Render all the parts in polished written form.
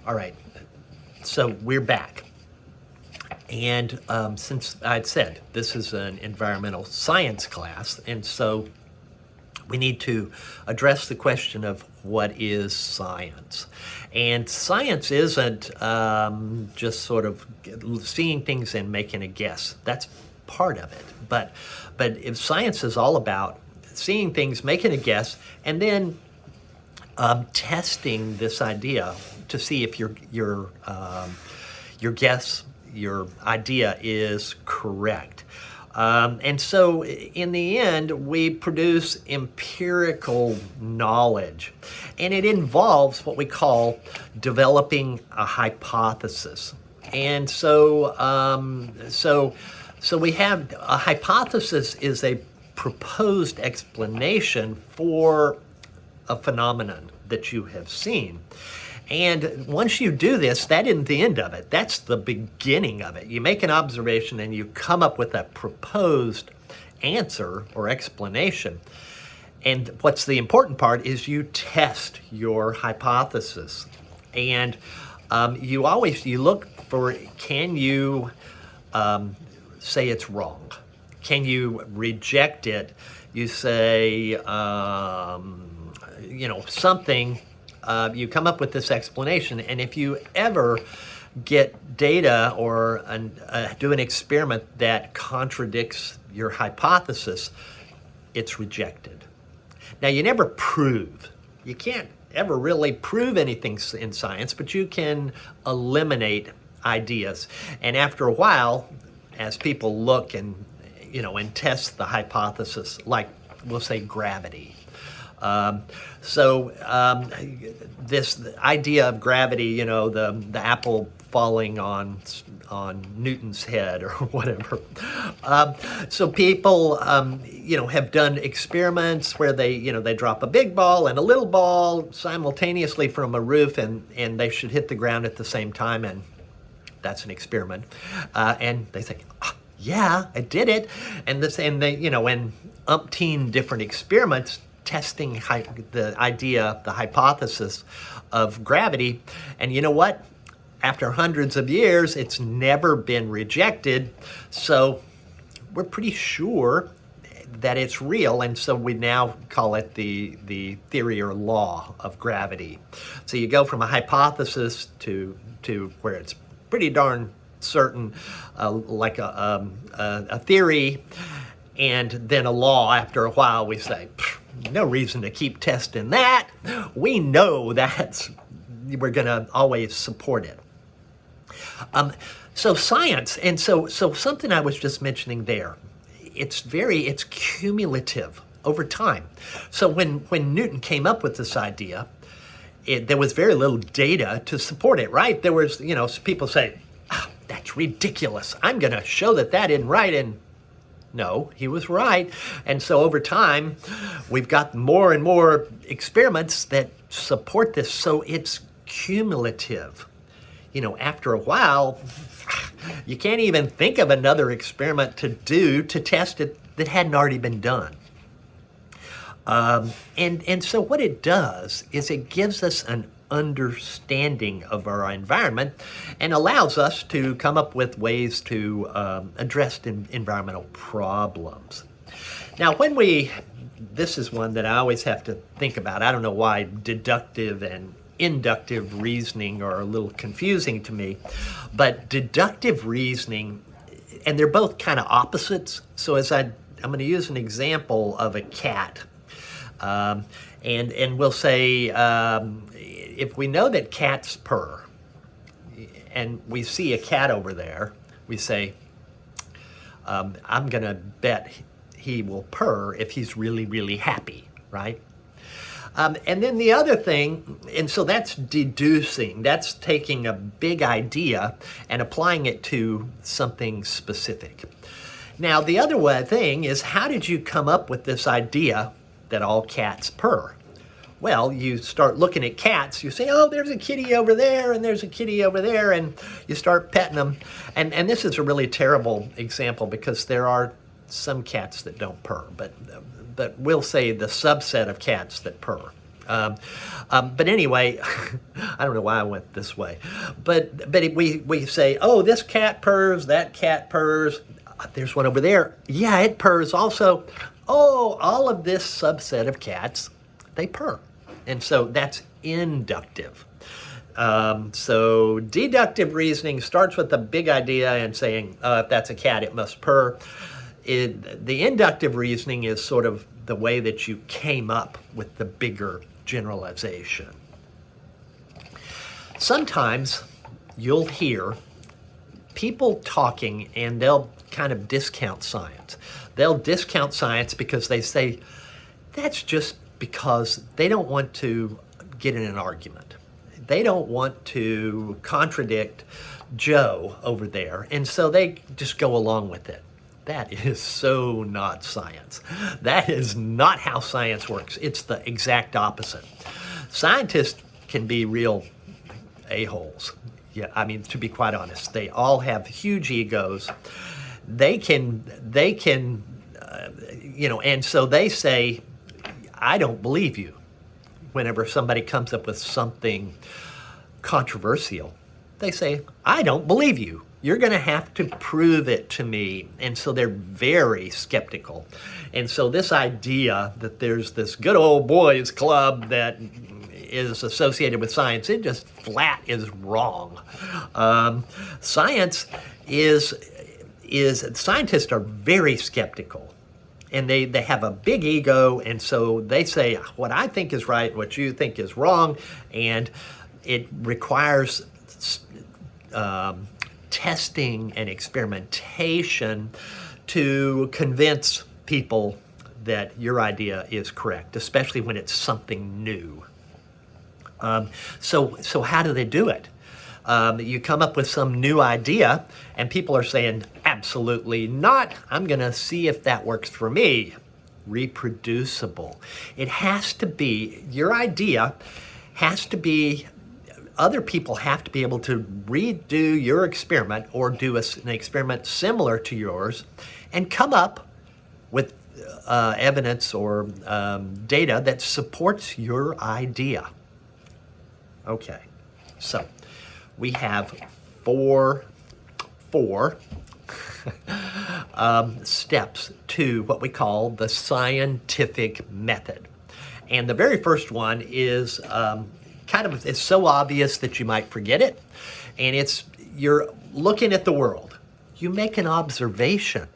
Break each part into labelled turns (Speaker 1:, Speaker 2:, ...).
Speaker 1: All right, so we're back. And since I'd said this is an environmental science class, and so we need to address the question of what is science. And science isn't just sort of seeing things and making a guess. That's part of it. But if science is all about seeing things, making a guess, and then testing this idea to see if your guess, your idea is correct. And so in the end, we produce empirical knowledge, and it involves what we call developing a hypothesis. And so we have a hypothesis is a proposed explanation for a phenomenon that you have seen. And once you do this, that isn't the end of it. That's the beginning of it. You make an observation and you come up with a proposed answer or explanation. And what's the important part is you test your hypothesis. And you look for, can you say it's wrong? Can you reject it? You say, something. You come up with this explanation, and if you ever get data or do an experiment that contradicts your hypothesis, it's rejected. Now, you never prove. You can't ever really prove anything in science, but you can eliminate ideas. And after a while, as people look and test the hypothesis, like we'll say gravity. This idea of gravity, the apple falling on Newton's head or whatever. So people, have done experiments where they drop a big ball and a little ball simultaneously from a roof, and they should hit the ground at the same time, and that's an experiment. And they think, yeah, I did it. And they, in umpteen different experiments, testing the idea, the hypothesis of gravity. And you know what? After hundreds of years, it's never been rejected. So we're pretty sure that it's real. And so we now call it the theory or law of gravity. So you go from a hypothesis to where it's pretty darn certain, like a theory, and then a law. After a while, we say, no reason to keep testing that. We know that we're going to always support it. So science, and so something I was just mentioning there, it's cumulative over time. So when Newton came up with this idea, there was very little data to support it, right? There was, people say, that's ridiculous. I'm going to show that isn't right. And no, he was right. And so over time, we've got more and more experiments that support this. So it's cumulative. After a while, you can't even think of another experiment to test it that hadn't already been done. And so what it does is it gives us an understanding of our environment and allows us to come up with ways to address environmental problems. Now, this is one that I always have to think about. I don't know why deductive and inductive reasoning are a little confusing to me, but deductive reasoning, and they're both kind of opposites. So I'm going to use an example of a cat. And we'll say, if we know that cats purr, and we see a cat over there, we say, I'm going to bet he will purr if he's really, really happy, right? And then the other thing, and so that's deducing, that's taking a big idea and applying it to something specific. Now, the other thing is, how did you come up with this idea that all cats purr? Well, you start looking at cats, you say, oh, there's a kitty over there, and there's a kitty over there, and you start petting them. And this is a really terrible example because there are some cats that don't purr, but we'll say the subset of cats that purr. But anyway, I don't know why I went this way. But we say, oh, this cat purrs, that cat purrs. There's one over there. Yeah, it purrs also. Oh, all of this subset of cats, they purr. And so that's inductive. So deductive reasoning starts with the big idea and saying, if that's a cat, it must purr. The inductive reasoning is sort of the way that you came up with the bigger generalization. Sometimes you'll hear people talking and they'll kind of discount science. They'll discount science because they say that's just because they don't want to get in an argument. They don't want to contradict Joe over there, and so they just go along with it. That is so not science. That is not how science works. It's the exact opposite. Scientists can be real a-holes. Yeah, I mean, to be quite honest, they all have huge egos. They can, and so they say, I don't believe you. Whenever somebody comes up with something controversial, they say, I don't believe you. You're going to have to prove it to me. And so they're very skeptical. And so this idea that there's this good old boys club that is associated with science, it just flat is wrong. Scientists are very skeptical. And they have a big ego, and so they say, what I think is right, what you think is wrong, and it requires testing and experimentation to convince people that your idea is correct, especially when it's something new. So how do they do it? You come up with some new idea and people are saying, absolutely not. I'm going to see if that works for me. Reproducible. It has to be, your idea has to be, other people have to be able to redo your experiment or do an experiment similar to yours and come up with evidence or data that supports your idea. Okay, so we have four steps to what we call the scientific method. And the very first one is it's so obvious that you might forget it. And you're looking at the world. You make an observation.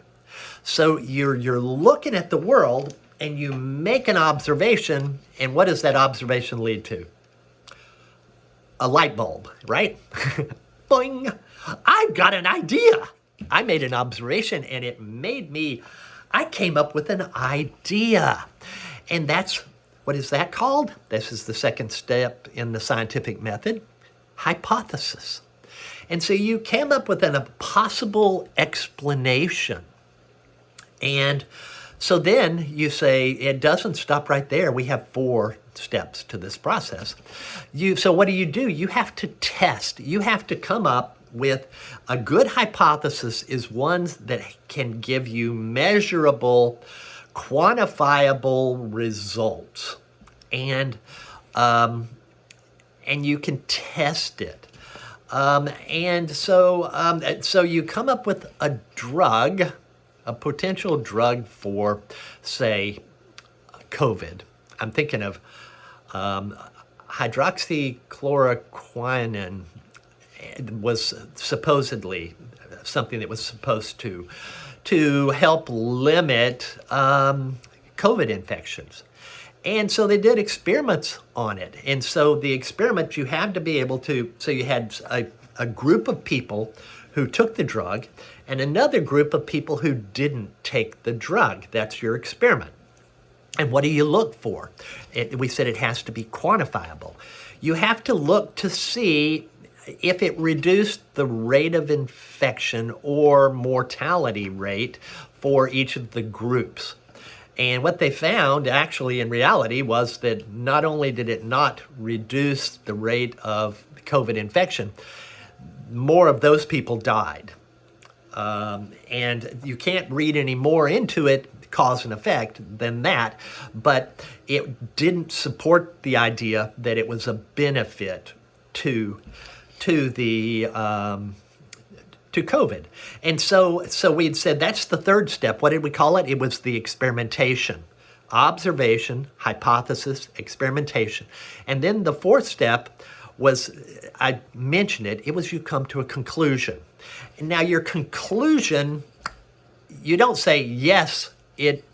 Speaker 1: So you're looking at the world and you make an observation, and what does that observation lead to? A light bulb, right? Boing! I've got an idea. I made an observation and I came up with an idea. And what is that called? This is the second step in the scientific method, hypothesis. And so you came up with a possible explanation. And so then you say, it doesn't stop right there. We have 4 steps to this process. So what do? You have to test. You have to come up with a good hypothesis is one that can give you measurable, quantifiable results. And you can test it. So you come up with a drug, a potential drug for, say, COVID. I'm thinking of hydroxychloroquine was supposedly something that was supposed to help limit COVID infections. And so they did experiments on it. And so the experiment, you had to be able to, so you had a group of people who took the drug and another group of people who didn't take the drug. That's your experiment. And what do you look for? We said it has to be quantifiable. You have to look to see if it reduced the rate of infection or mortality rate for each of the groups. And what they found actually in reality was that not only did it not reduce the rate of COVID infection, more of those people died. And you can't read any more into it cause and effect than that, but it didn't support the idea that it was a benefit to the to COVID. And so we'd said that's the third step. What did we call it? It was the experimentation. Observation, hypothesis, experimentation. And then the fourth step was, I mentioned it, it was you come to a conclusion. Now your conclusion, you don't say, yes, it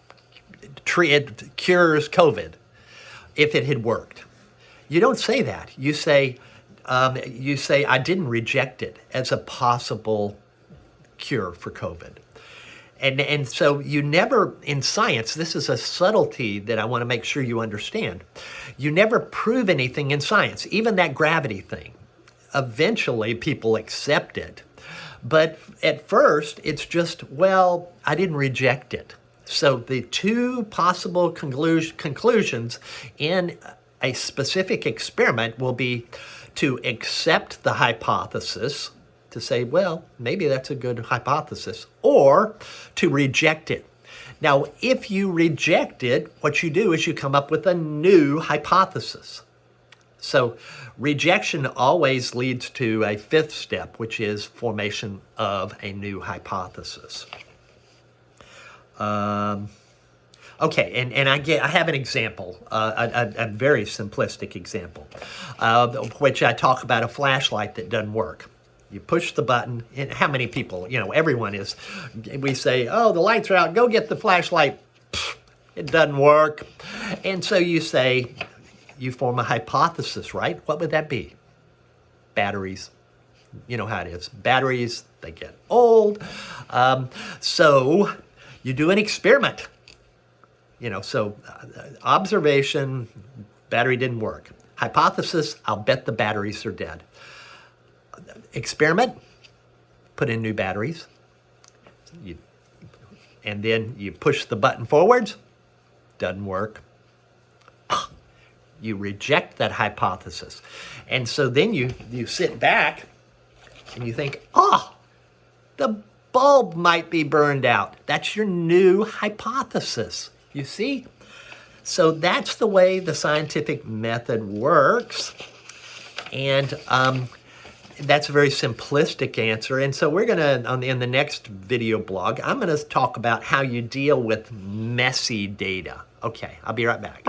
Speaker 1: cures COVID if it had worked. You don't say that. You say, I didn't reject it as a possible cure for COVID. And so you never, in science, this is a subtlety that I want to make sure you understand. You never prove anything in science, even that gravity thing. Eventually, people accept it. But at first, it's just, well, I didn't reject it. So the two possible conclusions in a specific experiment will be to accept the hypothesis, to say, well, maybe that's a good hypothesis, or to reject it. Now, if you reject it, what you do is you come up with a new hypothesis. So rejection always leads to a fifth step, which is formation of a new hypothesis. Okay, and I have an example, a very simplistic example, which I talk about a flashlight that doesn't work. You push the button, and how many people, everyone is, we say, oh, the lights are out, go get the flashlight. Pfft, it doesn't work. And so you say, you form a hypothesis, right? What would that be? Batteries. You know how it is. Batteries, they get old. So you do an experiment. Observation, battery didn't work. Hypothesis, I'll bet the batteries are dead. Experiment, put in new batteries. And then you push the button forwards, doesn't work. You reject that hypothesis. And so then you sit back and you think, the bulb might be burned out. That's your new hypothesis. You see? So that's the way the scientific method works. And that's a very simplistic answer. And so we're going to, in the next video blog, I'm going to talk about how you deal with messy data. Okay, I'll be right back.